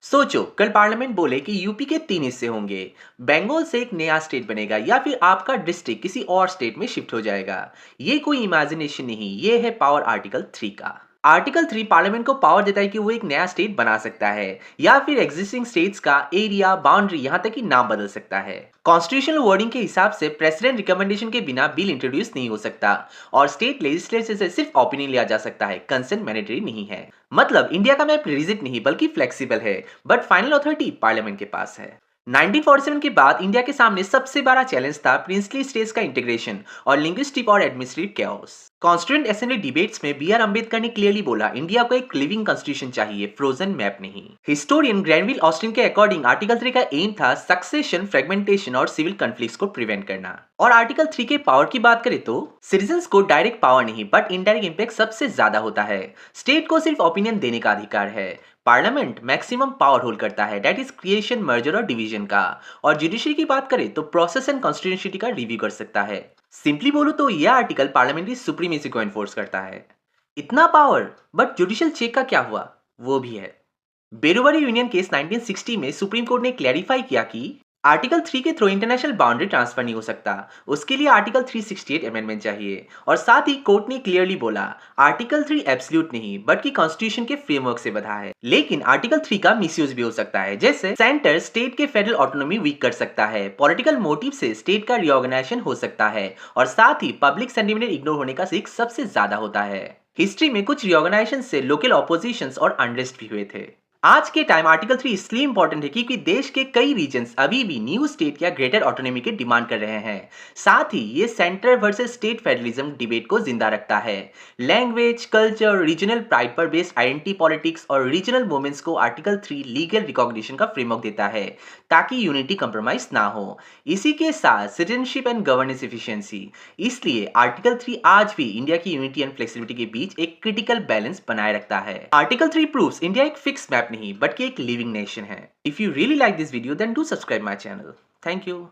सोचो, कल पार्लियामेंट बोले कि यूपी के 3 हिस्से होंगे। बंगाल से एक नया स्टेट बनेगा या फिर आपका डिस्ट्रिक्ट किसी और स्टेट में शिफ्ट हो जाएगा। ये कोई इमेजिनेशन नहीं, ये है पावर आर्टिकल 3 का। आर्टिकल 3 पार्लियामेंट को पावर देता है कि वो एक नया स्टेट बना सकता है या फिर एग्जिस्टिंग स्टेट्स का एरिया, बाउंड्री, यहाँ तक कि नाम बदल सकता है। कॉन्स्टिट्यूशनल वर्डिंग के हिसाब से प्रेसिडेंट रिकमेंडेशन के बिना बिल इंट्रोड्यूस नहीं हो सकता और स्टेट लेजिस्लेचर से सिर्फ ओपिनियन लिया जा सकता है, कंसेंट मैंडेटरी नहीं है। मतलब इंडिया का मैप रिजिड नहीं बल्कि फ्लेक्सिबल है, बट फाइनल अथॉरिटी पार्लियामेंट के पास है। 1947 के बाद इंडिया के सामने सबसे बड़ा चैलेंज था प्रिंसली स्टेट्स का इंटीग्रेशन और लिंग्विस्टिक और administrative chaos. Constituent assembly debates में बी आर अम्बेडकर ने क्लियरली बोला, इंडिया को एक लिविंग कॉन्स्टिट्यूशन चाहिए, फ्रोजन मैप नहीं। हिस्टोरियन ग्रैनविल ऑस्टिन के अकॉर्डिंग आर्टिकल 3 का एम था सक्सेशन, फ्रेगमेंटेशन और सिविल कॉन्फ्लिक्ट्स को प्रिवेंट करना। और आर्टिकल 3 के पावर की बात करें तो सिटीजन्स को डायरेक्ट पावर नहीं बट इनडायरेक्ट इंपैक्ट सबसे ज्यादा होता है। स्टेट को सिर्फ ओपिनियन देने का अधिकार है। पार्लियामेंट मैक्सिमम पावर होल्ड करता है, दैट इज क्रिएशन, मर्जर और डिवीजन का। और जुडिशरी की बात करें तो प्रोसेस एंड कॉन्स्टिट्यूशनिटी का रिव्यू कर सकता है। सिंपली बोलो तो यह आर्टिकल पार्लियामेंट्री सुप्रीमेसी को एनफोर्स करता है। इतना पावर, बट जुडिशियल चेक का क्या हुआ, वो भी है। बेरोवरी यूनियन केस 1960 में सुप्रीम कोर्ट ने क्लैरिफाई किया कि आर्टिकल 3 के थ्रू इंटरनेशनल बाउंड्री ट्रांसफर नहीं हो सकता, उसके लिए आर्टिकल 368 अमेंडमेंट चाहिए। और साथ ही कोर्ट ने क्लियरली बोला, आर्टिकल 3 एब्सोल्यूट नहीं बल्कि कॉन्स्टिट्यूशन के फ्रेमवर्क से बंधा है। लेकिन आर्टिकल 3 का मिसयूज भी हो सकता है, जैसे सेंटर स्टेट के फेडरल ऑटोनॉमी वीक कर सकता है, पॉलिटिकल मोटिव से स्टेट का रिऑर्गेनाइजेशन हो सकता है, और साथ ही पब्लिक सेंटिमेंट इग्नोर होने का रिस्क सबसे ज्यादा होता है। हिस्ट्री में कुछ रिऑर्गेनाइजेशन से लोकल ऑपोजिशंस और अनरेस्ट भी हुए थे। आज के टाइम आर्टिकल 3 इसलिए इंपॉर्टेंट है क्योंकि देश के कई रीजन्स अभी भी न्यू स्टेट या ग्रेटर ऑटोनॉमी की डिमांड कर रहे हैं। साथ ही ये centre versus state federalism debate को जिंदा रखता है। लैंग्वेज, कल्चर, रीजनल प्राइड पर बेस्ड आइडेंटिटी पॉलिटिक्स और रीजनल मूवमेंट्स को आर्टिकल 3 लीगल रिकॉग्निशन का फ्रेमवर्क देता है ताकि यूनिटी कंप्रोमाइज ना हो। इसी के साथ सिटीजनशिप एंड गवर्नेंस एफिशिएंसी। इसलिए आर्टिकल 3 आज भी इंडिया की यूनिटी एंड फ्लेक्सिबिलिटी के बीच एक क्रिटिकल बैलेंस बनाए रखता है। आर्टिकल 3 प्रूव्स इंडिया एक फिक्स मैप नहीं बट कि एक लिविंग नेशन है। If you really like this video then do subscribe my channel. Thank you.